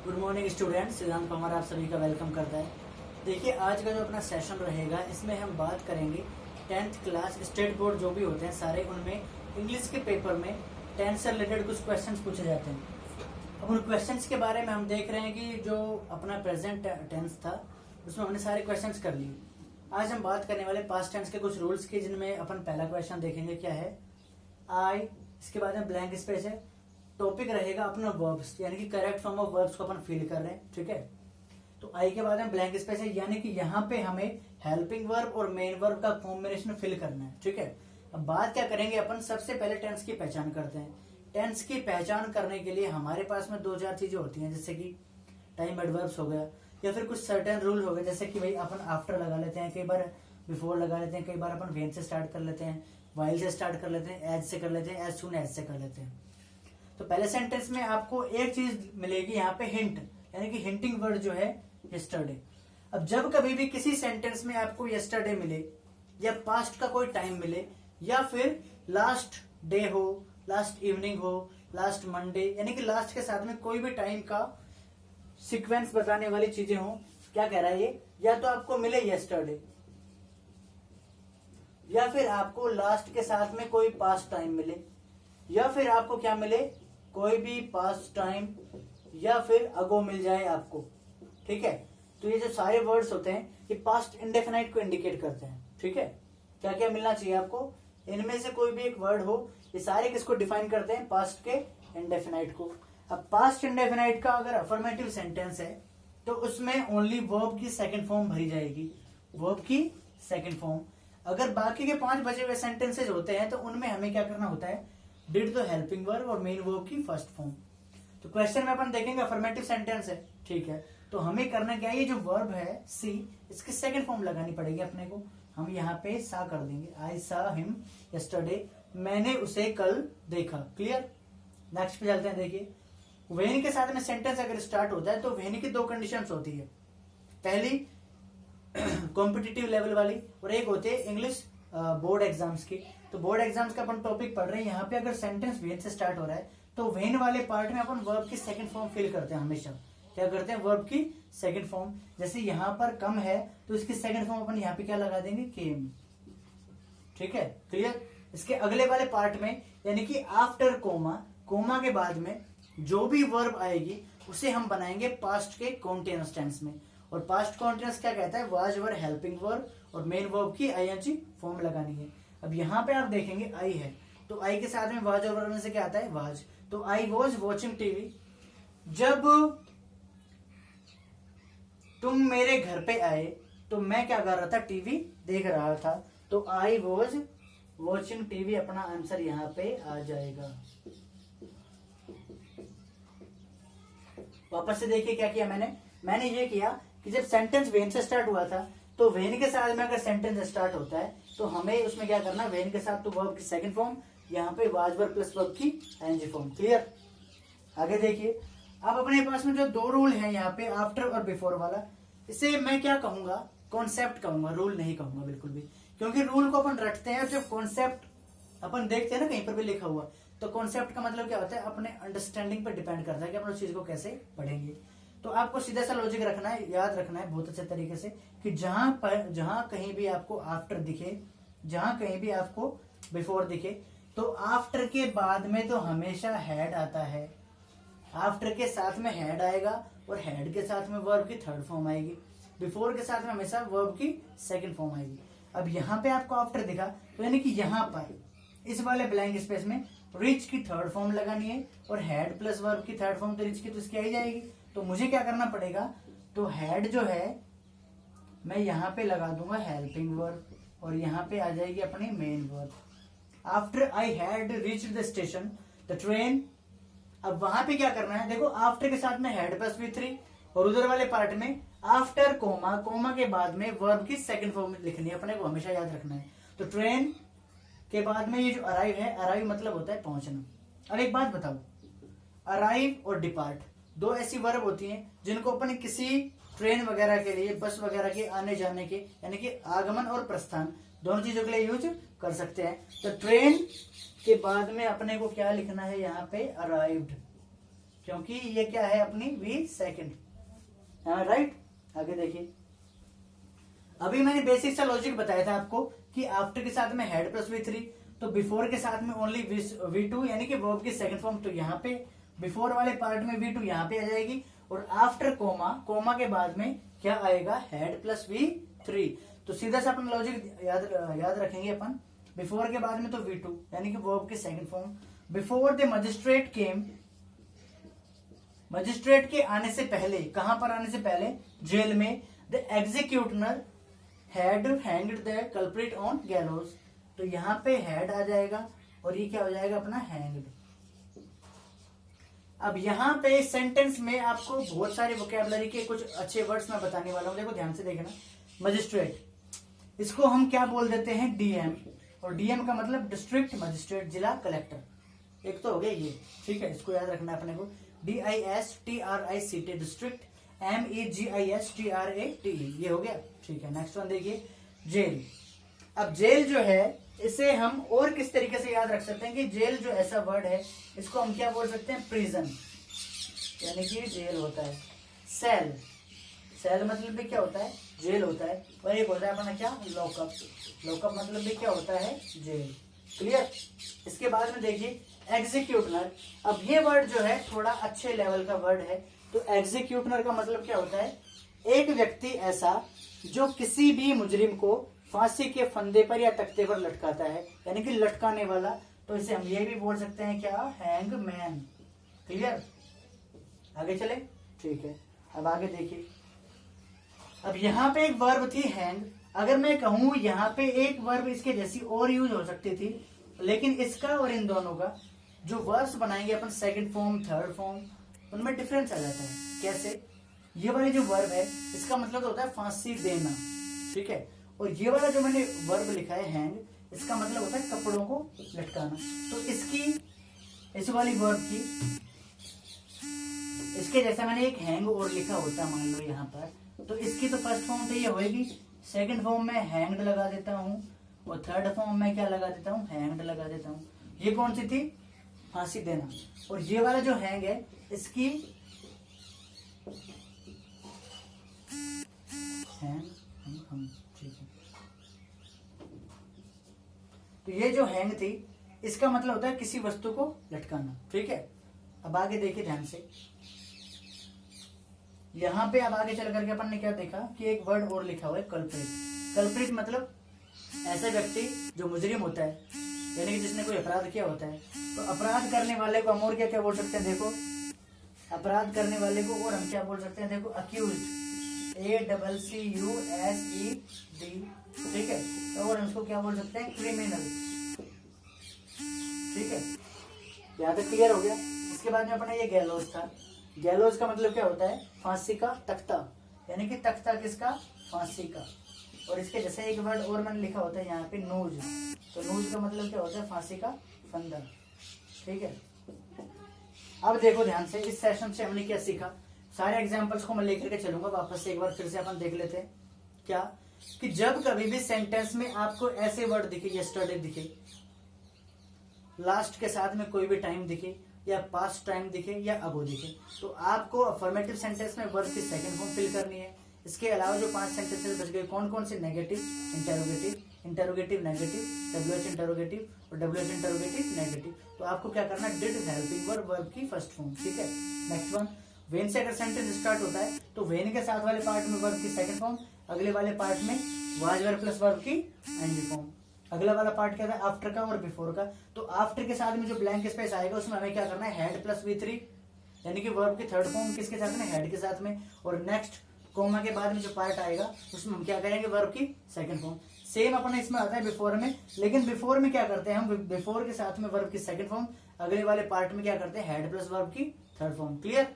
Good morning students, सिद्धांत पवार आप सभी का वेलकम करता है। देखिए, आज का जो अपना सेशन रहेगा इसमें हम बात करेंगे 10th क्लास स्टेट बोर्ड जो भी होते हैं सारे, उनमें इंग्लिश के पेपर में 10th से रिलेटेड कुछ क्वेश्चंस पूछे जाते हैं। अब उन क्वेश्चंस के बारे में हम देख रहे हैं कि जो अपना प्रेजेंट टेंस था उसमें हमने सारे क्वेश्चंस कर लिए। आज हम बात करने वाले पास्ट टेंस के कुछ रूल्स की, जिनमें अपन पहला क्वेश्चन देखेंगे क्या है, आई, इसके बाद में ब्लैंक स्पेस है, टॉपिक रहेगा अपना वर्ब्स, यानी कि करेक्ट फॉर्म ऑफ वर्ब्स को अपन फील कर रहे हैं, ठीक है। तो आई के बाद में ब्लैंक स्पेस है, यानी कि यहाँ पे हमें हेल्पिंग वर्ब और मेन वर्ब का कॉम्बिनेशन फिल करना है, ठीक है। अब बात क्या करेंगे अपन, सबसे पहले टेंस की पहचान करते हैं। टेंस की पहचान करने के लिए हमारे पास में 2-4 चीजें होती हैं, जैसे कि टाइम एडवर्ब्स हो गया या फिर कुछ सर्टेन रूल हो गए, जैसे कि भाई अपन आफ्टर लगा लेते हैं, कई बार बिफोर लगा लेते हैं, कई बार अपन वेन से स्टार्ट कर लेते हैं, वाइल से स्टार्ट कर लेते हैं, एज से कर लेते हैं, एज सुन एज से कर लेते हैं। तो पहले सेंटेंस में आपको एक चीज मिलेगी यहाँ पे, हिंट, यानी कि हिंटिंग वर्ड जो है यस्टरडे। अब जब कभी भी किसी सेंटेंस में आपको यस्टरडे मिले या पास्ट का कोई टाइम मिले या फिर लास्ट डे हो, लास्ट इवनिंग हो, लास्ट मंडे, यानी कि लास्ट के साथ में कोई भी टाइम का सीक्वेंस बताने वाली चीजें हो, क्या कह रहा है ये, या तो आपको मिले यस्टरडे या फिर आपको लास्ट के साथ में कोई पास्ट टाइम मिले या फिर आपको क्या मिले, कोई भी पास्ट टाइम या फिर अगो मिल जाए आपको, ठीक है। तो ये जो सारे वर्ड्स होते हैं ये पास्ट इंडेफिनाइट को इंडिकेट करते हैं, ठीक है। क्या क्या मिलना चाहिए आपको, इनमें से कोई भी एक वर्ड हो, ये सारे किसको डिफाइन करते हैं, पास्ट के इंडेफिनाइट को। अब पास्ट इंडेफिनाइट का अगर अफर्मेटिव सेंटेंस है तो उसमें ओनली वर्ब की सेकंड फॉर्म भरी जाएगी, वर्ब की सेकंड फॉर्म। अगर बाकी के 5 बचे हुए सेंटेंसेज होते हैं तो उनमें हमें क्या करना होता है, डिड तो हेल्पिंग वर्ब और मेन वर्ब की फर्स्ट फॉर्म। तो क्वेश्चन में अपन देखेंगे अफर्मेटिव सेंटेंस है, ठीक है। तो हमें करना क्या है, ये जो वर्ब है सी, इसकी सेकंड फॉर्म लगानी पड़ेगी अपने को। हम यहाँ पे सा कर देंगे, आई सा हिम यस्टरडे, मैंने उसे कल देखा, क्लियर। नेक्स्ट पे चलते हैं। देखिए, वेन के साथ में सेंटेंस अगर स्टार्ट होता है तो वेन की 2 कंडीशंस होती है। पहली कॉम्पिटिटिव लेवल वाली और एक होती है इंग्लिश बोर्ड एग्जाम्स की। तो बोर्ड एग्जाम्स का अपन टॉपिक पढ़ रहे हैं, यहाँ पे अगर सेंटेंस वेन से स्टार्ट हो रहा है तो वेन वाले पार्ट में अपन वर्ब की सेकंड फॉर्म फिल करते हैं हमेशा। क्या करते हैं, वर्ब की सेकंड फॉर्म। जैसे यहाँ पर कम है तो इसकी सेकंड फॉर्म अपन यहाँ पे क्या लगा देंगे, केम, ठीक है, क्लियर। इसके अगले वाले पार्ट में, यानी कि आफ्टर कोमा, कोमा के बाद में जो भी वर्ब आएगी उसे हम बनाएंगे पास्ट के कॉन्टिन्यूअस टेंस में। और पास्ट कॉन्टिन्यूअस क्या कहता है, वाज वर हेल्पिंग वर्ब और मेन वर्ब की आईएनजी फॉर्म लगानी है। अब यहाँ पे आप देखेंगे आई है, तो आई के साथ में वाज और वर्ब में से क्या आता है, वाज। तो आई वॉज वॉचिंग टीवी, जब तुम मेरे घर पे आए तो मैं क्या कर रहा था, टीवी देख रहा था। तो आई वॉज वॉचिंग टीवी, अपना आंसर यहाँ पे आ जाएगा। वापस से देखिए क्या किया मैंने ये किया कि जब सेंटेंस वेन से स्टार्ट हुआ था तो वेन के साथ में अगर सेंटेंस स्टार्ट होता है तो हमें उसमें क्या करना, वेन के साथ तो वर्ब की सेकंड फॉर्म, यहाँ पे वाज वर प्लस वर्ब की आईएनजी फॉर्म, क्लियर। आगे देखिए, अब अपने पास में जो 2 रूल है यहाँ पे, आफ्टर और बिफोर वाला, इसे मैं क्या कहूंगा, कॉन्सेप्ट कहूंगा, रूल नहीं कहूंगा बिल्कुल भी। क्योंकि रूल को अपन रटते हैं और जब कॉन्सेप्ट अपन देखते हैं ना कहीं पर भी लिखा हुआ, तो कॉन्सेप्ट का मतलब क्या होता है, अपने अंडरस्टैंडिंग पर डिपेंड करता है कि अपन उस चीज को कैसे पढ़ेंगे। तो आपको सीधा सा लॉजिक रखना है, याद रखना है बहुत अच्छे तरीके से कि जहां कहीं भी आपको आफ्टर दिखे, जहां कहीं भी आपको बिफोर दिखे, तो आफ्टर के बाद में तो हमेशा हैड आता है। आफ्टर के साथ में हैड आएगा और हैड के साथ में वर्ब की थर्ड फॉर्म आएगी। बिफोर के साथ में हमेशा वर्ब की सेकंड फॉर्म आएगी। अब यहाँ पे आपको आफ्टर दिखा तो यानी कि यहाँ पर इस वाले ब्लैंक स्पेस में रिच की थर्ड फॉर्म लगानी है और हैड प्लस वर्ब की थर्ड फॉर्म, तो रिच की तो इसकी आई जाएगी। तो मुझे क्या करना पड़ेगा, तो हैड जो है मैं यहाँ पे लगा दूंगा हेल्पिंग वर्ब और यहाँ पे आ जाएगी अपनी main verb. After I had reached the station the train, अब वहां पे क्या करना है, देखो आफ्टर के साथ में हैड प्लस V3 और उधर वाले पार्ट में आफ्टर कोमा, कोमा के बाद में वर्ब की सेकंड फॉर्म लिखनी है, अपने को हमेशा याद रखना है। तो ट्रेन के बाद में ये जो अराइव है, अराइव मतलब होता है पहुंचना। अब एक बात बताओ, अराइव और डिपार्ट 2 ऐसी वर्ब होती हैं जिनको अपन किसी ट्रेन वगैरह के लिए, बस वगैरह के आने जाने के, यानी कि आगमन और प्रस्थान दोनों चीजों के लिए यूज कर सकते हैं। तो ट्रेन के बाद में अपने को क्या लिखना है, यहाँ पे अराइव्ड, क्योंकि ये क्या है अपनी वी सेकंड, राइट। आगे देखिए, अभी मैंने बेसिक सा लॉजिक बताया था आपको कि आफ्टर के साथ में हेड प्लस V3, तो बिफोर के साथ में ओनली V2 यानी कि वर्ब की सेकंड फॉर्म, तो यहाँ पे बिफोर वाले पार्ट में V2 यहाँ पे आ जाएगी, और आफ्टर कोमा के बाद में क्या आएगा, हेड प्लस V3। तो सीधा सा अपना लॉजिक याद रखेंगे अपन, बिफोर के बाद में तो V2 यानी कि वर्ब की second form. Before the magistrate came, magistrate के आने से पहले, कहां पर आने से पहले, जेल में, the executor had hanged the culprit on गैलोज, तो यहाँ पे हैड आ जाएगा और ये क्या हो जाएगा अपना हैंग्ड। अब यहाँ पे सेंटेंस में आपको बहुत सारे वोकैबुलरी के कुछ अच्छे वर्ड्स मैं बताने वाला हूं, देखो ध्यान से देखना। मजिस्ट्रेट, इसको हम क्या बोल देते हैं, डीएम, और डीएम का मतलब डिस्ट्रिक्ट मजिस्ट्रेट, जिला कलेक्टर। एक तो हो गया ये, ठीक है, इसको याद रखना है अपने को, DISTRICT डिस्ट्रिक्ट, MEGISTRATE, ये हो गया, ठीक है। नेक्स्ट वन देखिए, जेल। अब जेल जो है इसे हम और किस तरीके से याद रख सकते हैं कि जेल जो ऐसा वर्ड है इसको हम क्या बोल सकते हैं, प्रिजन, यानी कि जेल होता है। सेल, सेल मतलब भी क्या होता है, जेल होता है, और एक होता है अपना क्या, लॉकअप, लॉकअप मतलब भी क्या होता है, जेल। क्लियर। इसके बाद में देखिए एग्जीक्यूटर, अब ये वर्ड जो है थोड़ा अच्छे लेवल का वर्ड है। तो एग्जीक्यूटर का मतलब क्या होता है, एक व्यक्ति ऐसा जो किसी भी मुजरिम को फांसी के फंदे पर या तख्ते पर लटकाता है, यानी कि लटकाने वाला। तो इसे हम ये भी बोल सकते हैं क्या, हैंगमैन। क्लियर। आगे चले, ठीक है। अब आगे देखिए, अब यहाँ पे एक वर्ब थी हैंग, अगर मैं कहूं यहाँ पे एक वर्ब इसके जैसी और यूज हो सकती थी, लेकिन इसका और इन दोनों का जो वर्ब्स बनाएंगे अपन सेकंड फॉर्म थर्ड फॉर्म, उनमें डिफरेंस आ जाता है। कैसे, ये वाली जो वर्ब है इसका मतलब होता है फांसी देना, ठीक है, और ये वाला जो मैंने वर्ब लिखा है हैंग, इसका मतलब होता है कपड़ों को लटकाना। तो इसकी, इस वाली वर्ब की, इसके जैसा मैंने एक हैंग और लिखा होता मान लो यहाँ पर, तो इसकी तो फर्स्ट फॉर्म तो ये होएगी, सेकंड फॉर्म में हैंग्ड लगा देता हूँ, और थर्ड फॉर्म में क्या लगा देता हूँ, हैंग्ड लगा देता हूँ। ये कौन सी थी, फांसी देना। और ये वाला जो हैंग है इसकी हैंग, ठीक है, तो ये जो हैंग थी इसका मतलब होता है किसी वस्तु को लटकाना, ठीक है। अब आगे देखिए ध्यान से, यहां पे अब आगे चल करके अपन ने क्या देखा कि एक वर्ड और लिखा हुआ है कल्प्रिट। कल्प्रिट मतलब ऐसा व्यक्ति जो मुजरिम होता है, यानी कि जिसने कोई अपराध किया होता है। तो अपराध करने वाले को हम और क्या क्या बोल सकते हैं, देखो अपराध करने वाले को और हम क्या बोल सकते हैं, देखो अक्यूज्ड, ACCUSED, ठीक है। और हम उसको क्या बोल सकते हैं, क्रिमिनल, ठीक है। यहाँ तक क्लियर हो गया। इसके बाद में अपना ये गैलोज था। गैलोज का मतलब क्या होता है, फांसी का तख्ता, यानी कि तख्ता किसका, फांसी का। और इसके जैसे एक वर्ड और मैंने लिखा होता है यहाँ पे नूज, तो नूज का मतलब क्या होता है, फांसी का फंदा, ठीक है। अब देखो ध्यान से, इस सेशन से हमने क्या सीखा, सारे एग्जांपल्स को मैं लेकर के चलूंगा वापस से, एक बार फिर से अपन देख लेते हैं। क्या कि जब कभी भी सेंटेंस में आपको ऐसे वर्ड दिखे, यस्टरडे दिखे, लास्ट के साथ में कोई भी टाइम दिखे, या पास्ट टाइम दिखे, या अगो दिखे, तो आपको अफर्मेटिव सेंटेंस में वर्ब की सेकंड फॉर्म फिल करनी है। इसके अलावा जो 5 सेंटेंसेस बच गए, कौन कौन से, negative, interrogative, interrogative negative, WH interrogative और WH इंटेरोगेटिव नेगेटिव। तो आपको क्या करना है, डिड हेल्पिंग वर्ब, वर्ब की फर्स्ट फॉर्म, ठीक है। नेक्स्ट वन, वेन से अगर सेंटेंस स्टार्ट होता है तो वेन के साथ वाले पार्ट में वर्ब की सेकंड फॉर्म, अगले वाले पार्ट में वाज वर्ब प्लस वर्ब की एनवी फॉर्म। अगला वाला पार्ट क्या था, आफ्टर का और बिफोर का। तो आफ्टर के साथ में जो ब्लैंक स्पेस आएगा उसमें हमें क्या करना है, हेड प्लस V3, यानी कि वर्ब की थर्ड फॉर्म किसके साथ में, हेड के साथ में। और नेक्स्ट कोमा के बाद में जो पार्ट आएगा उसमें हम क्या करेंगे, वर्ब की सेकंड फॉर्म। सेम अपना इसमें आता है बिफोर में, लेकिन बिफोर में क्या करते हैं हम, बिफोर के साथ में वर्ब की सेकंड फॉर्म, अगले वाले पार्ट में क्या करते हैं, हेड प्लस वर्ब की थर्ड फॉर्म। क्लियर।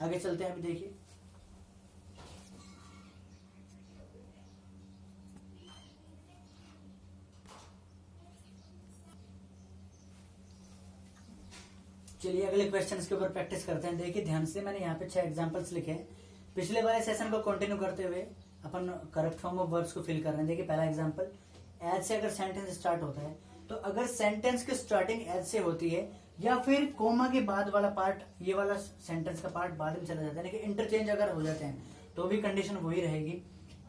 आगे चलते हैं, अभी देखिए चलिए अगले क्वेश्चन के ऊपर प्रैक्टिस करते हैं। देखिए ध्यान से, मैंने यहाँ पे 6 एग्जांपल्स लिखे हैं। पिछले वाले सेशन को कंटिन्यू करते हुए अपन करेक्ट फॉर्म ऑफ वर्ड्स को फिल कर रहे हैं। देखिए पहला एग्जांपल, एज से अगर सेंटेंस स्टार्ट होता है, तो अगर सेंटेंस की स्टार्टिंग एज से होती है या फिर कोमा के बाद वाला पार्ट, ये वाला सेंटेंस का पार्ट बाद में चला जाता है, लेकिन इंटरचेंज अगर हो जाते हैं तो भी कंडीशन वही रहेगी।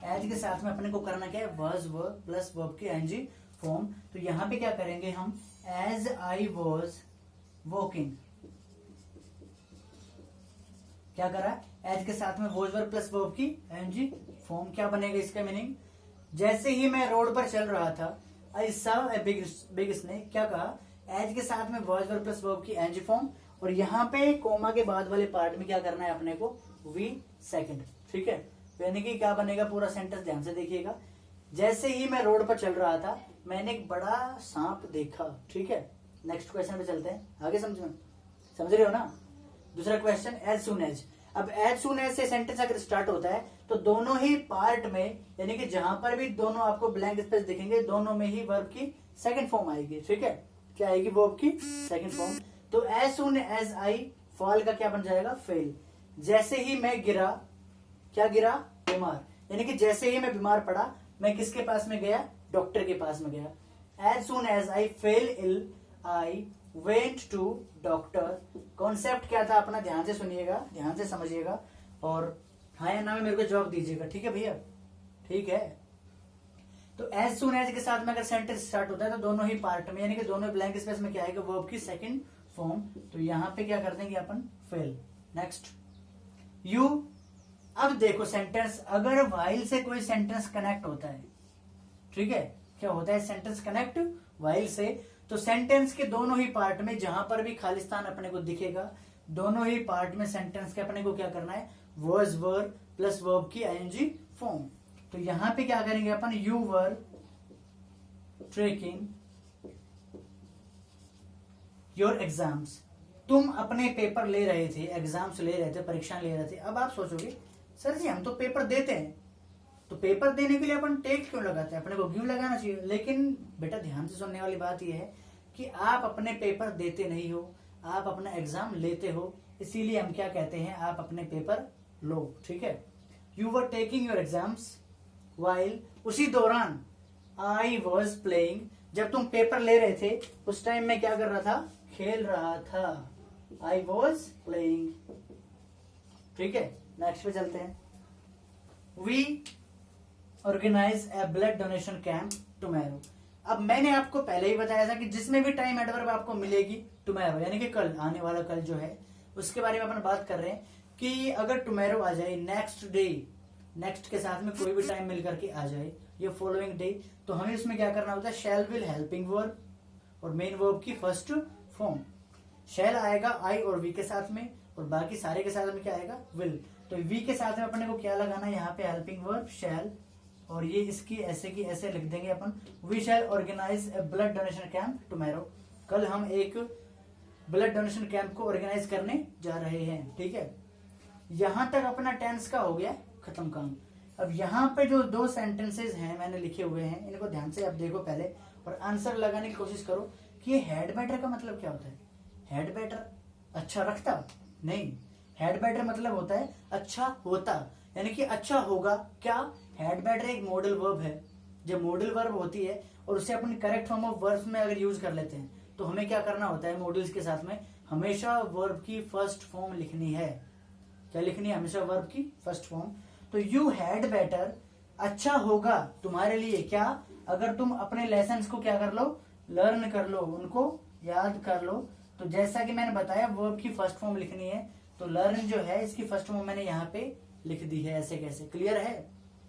एज के साथ में अपने को करना क्या है, वाज वर्ब प्लस वर्ब की एनजी फॉर्म। तो यहाँ पे क्या करेंगे हम, एज आई वॉज वॉकिंग, क्या करा, एज के साथ में वॉज वर्ब प्लस वर्ब की एनजी फॉर्म। क्या बनेगा इसका मीनिंग, जैसे ही मैं रोड पर चल रहा था, I saw a big snake, क्या कहा, एज के साथ में वॉज वर्ब प्लस वर्ब की एनजी फॉर्म, और यहाँ पे कोमा के बाद वाले पार्ट में क्या करना है अपने को, वी सेकंड। ठीक है, तो यानी कि क्या बनेगा पूरा सेंटेंस, ध्यान से देखिएगा। जैसे ही मैं रोड पर चल रहा था, मैंने एक बड़ा सांप देखा। ठीक है, नेक्स्ट क्वेश्चन पे चलते हैं, आगे समझ रहे हो ना। दूसरा क्वेश्चन, एज सुन एज। अब एज सुन एज से सेंटेंस अगर स्टार्ट होता है तो दोनों ही पार्ट में, यानी कि जहां पर भी दोनों आपको ब्लैंक स्पेस दिखेंगे, दोनों में ही वर्ब की सेकंड फॉर्म आएगी। ठीक है, क्या आएगी, वर्ब की सेकंड फॉर्म। तो as soon as I fall का क्या बन जाएगा, फेल। जैसे ही मैं गिरा, क्या गिरा, बीमार, यानी कि जैसे ही मैं बीमार पड़ा, मैं किसके पास में गया, डॉक्टर के पास में गया। As soon as I fell ill I went to doctor. Concept क्या था अपना, ध्यान से सुनिएगा, ध्यान से समझिएगा, और हाँ या ना में मेरे को जवाब दीजिएगा। ठीक है भैया, ठीक है। तो एज सुन एज के साथ में अगर सेंटेंस स्टार्ट होता है तो दोनों ही पार्ट में, यानी कि दोनों ब्लैंक स्पेस में क्या आएगा, वर्ब की सेकंड फॉर्म। तो यहां पे क्या कर देंगे अपन, फेल। Next, you. अब देखो सेंटेंस, अगर वाइल से कोई सेंटेंस कनेक्ट होता है, ठीक है, क्या होता है, सेंटेंस कनेक्ट वाइल से, तो सेंटेंस के दोनों ही पार्ट में जहां पर भी खालिस्तान अपने को दिखेगा, दोनों ही पार्ट में सेंटेंस के अपने को क्या करना है, वर्स वर्ब प्लस वर्ब की आईएनजी फॉर्म। तो यहां पे क्या करेंगे अपन, you were taking your exams. तुम अपने पेपर ले रहे थे, एग्जाम्स ले रहे थे, परीक्षा ले रहे थे। अब आप सोचोगे सर जी हम तो पेपर देते हैं, तो पेपर देने के लिए अपन टेक क्यों लगाते हैं, अपने को गिव लगाना चाहिए। लेकिन बेटा ध्यान से सुनने वाली बात यह है कि आप अपने पेपर देते नहीं हो, आप अपना एग्जाम लेते हो, इसीलिए हम क्या कहते हैं, आप अपने पेपर लो। ठीक है, you were taking your exams while, उसी दौरान, आई वॉज प्लेइंग, जब तुम पेपर ले रहे थे उस टाइम में क्या कर रहा था, खेल रहा था। I was playing. ठीक है, नेक्स्ट पे चलते हैं। We organise a blood donation camp tomorrow. अब मैंने आपको पहले ही बताया था कि जिसमें भी टाइम एडवर्ब आपको मिलेगी टुमारो, यानी कि कल, आने वाला कल जो है, उसके बारे में अपन बात कर रहे हैं कि अगर टुमारो आ जाए, नेक्स्ट डे, नेक्स्ट के साथ में कोई भी टाइम मिल करके आ जाए, ये फॉलोइंग डे, तो हमें इसमें क्या करना होता है, शैल विल हेल्पिंग वर्ब और मेन वर्ब की फर्स्ट फॉर्म। शैल आएगा आई और वी के साथ में, और बाकी सारे के साथ में क्या आएगा, विल। तो वी के साथ में अपने को क्या लगाना है, यहाँ पे हेल्पिंग वर्ब शैल, और ये इसकी ऐसे की ऐसे लिख देंगे अपन, we shall organise a blood donation camp tomorrow. कल हम एक ब्लड डोनेशन कैंप को ऑर्गेनाइज करने जा रहे हैं। ठीक है, यहां तक अपना टेंस का हो गया खत्म काम। अब यहाँ पे जो दो सेंटेंसेस हैं मैंने लिखे हुए हैं, इनको ध्यान से आप देखो पहले और आंसर लगाने की कोशिश करो कि ये हेड बैटर का मतलब क्या होता है। हेड बैटर अच्छा रखता नहीं, हेड बैटर मतलब होता है अच्छा होता, यानी कि अच्छा होगा। क्या, हेड बैटर एक मॉडल वर्ब है। जब मॉडल वर्ब होती है और उसे अपनी करेक्ट फॉर्म ऑफ वर्ब में अगर यूज कर लेते हैं तो हमें क्या करना होता है, मॉडल्स के साथ में हमेशा वर्ब की फर्स्ट फॉर्म लिखनी है। क्या लिखनी है, हमेशा वर्ब की फर्स्ट फॉर्म। तो यू हैड बेटर, अच्छा होगा तुम्हारे लिए, क्या, अगर तुम अपने लेसन्स को क्या कर लो, लर्न कर लो, उनको याद कर लो। तो जैसा कि मैंने बताया वर्ब की फर्स्ट फॉर्म लिखनी है, तो लर्न जो है इसकी फर्स्ट फॉर्म मैंने यहाँ पे लिख दी है। ऐसे कैसे, क्लियर है?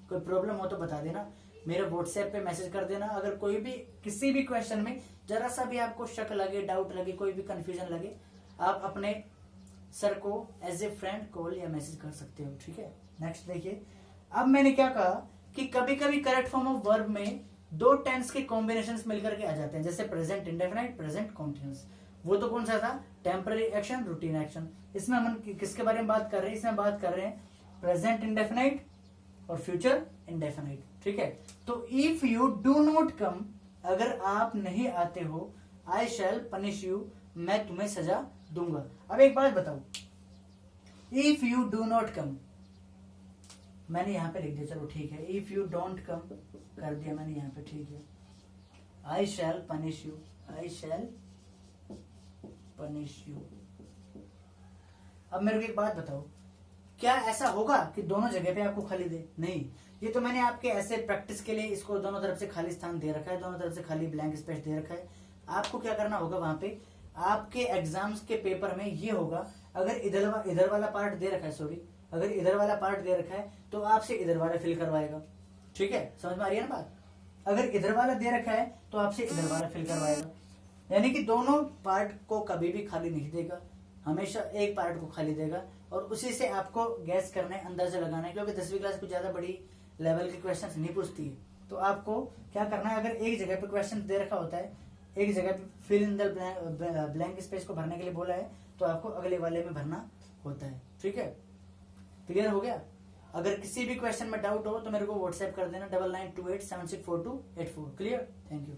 कोई प्रॉब्लम हो तो बता देना, मेरे व्हाट्सएप पे मैसेज कर देना। अगर कोई भी किसी भी क्वेश्चन में जरा सा भी आपको शक लगे, डाउट लगे, कोई भी कंफ्यूजन लगे, आप अपने सर को एज ए फ्रेंड कॉल या मैसेज कर सकते हो। ठीक है, नेक्स्ट देखिए। अब मैंने क्या कहा कि कभी कभी करेक्ट फॉर्म ऑफ वर्ब में दो टेंस के कॉम्बिनेशंस मिलकर के आ जाते हैं, जैसे प्रेजेंट इंडेफिनाइट, प्रेजेंट कॉन्टिन्यूअस। वो तो कौन सा था, टेम्पररी एक्शन, रूटीन एक्शन। इसमें हम किसके बारे में बात कर रहे हैं, इसमें बात कर रहे हैं प्रेजेंट इंडेफिनाइट और फ्यूचर इंडेफिनाइट। ठीक है, तो if you do not come, अगर आप नहीं आते हो, आई शैल पनिश यू, मैं तुम्हें सजा दूंगा। अब एक बात बताओ, if you do not come मैंने यहां पे लिख दिया, चलो ठीक है। इफ यू डोंट कम कर दिया मैंने यहां पे, ठीक है। I shall punish you, I shall punish you. अब मेरे को एक बात बताओ, क्या ऐसा होगा कि दोनों जगह पे आपको खाली दे? नहीं, ये तो मैंने आपके ऐसे प्रैक्टिस के लिए इसको दोनों तरफ से खाली स्थान दे रखा है, दोनों तरफ से खाली ब्लैंक स्पेस दे रखा है। आपको क्या करना होगा वहां पे, आपके एग्जाम्स के पेपर में ये होगा, अगर इधर वाला पार्ट दे रखा है, सॉरी, अगर इधर वाला पार्ट दे रखा है तो आपसे इधर वाला फिल करवाएगा। ठीक है, समझ में आ रही है ना बात? अगर इधर वाला दे रखा है तो आपसे इधर वाला फिल करवाएगा, यानी कि दोनों पार्ट को कभी भी खाली नहीं देगा, हमेशा एक पार्ट को खाली देगा। और उसी से आपको गैस करना है, अंदाजा लगाना है, क्योंकि 10वीं क्लास कुछ ज्यादा बड़ी लेवल के क्वेश्चन नहीं पूछती है। तो आपको क्या करना है, अगर एक जगह पे क्वेश्चन दे रखा होता है, एक जगह पे fill in the blank space को भरने के लिए बोला है, तो आपको अगले वाले में भरना होता है। ठीक है, क्लियर हो गया? अगर किसी भी क्वेश्चन में डाउट हो तो मेरे को व्हाट्सएप कर देना 9928764284। क्लियर? Thank you.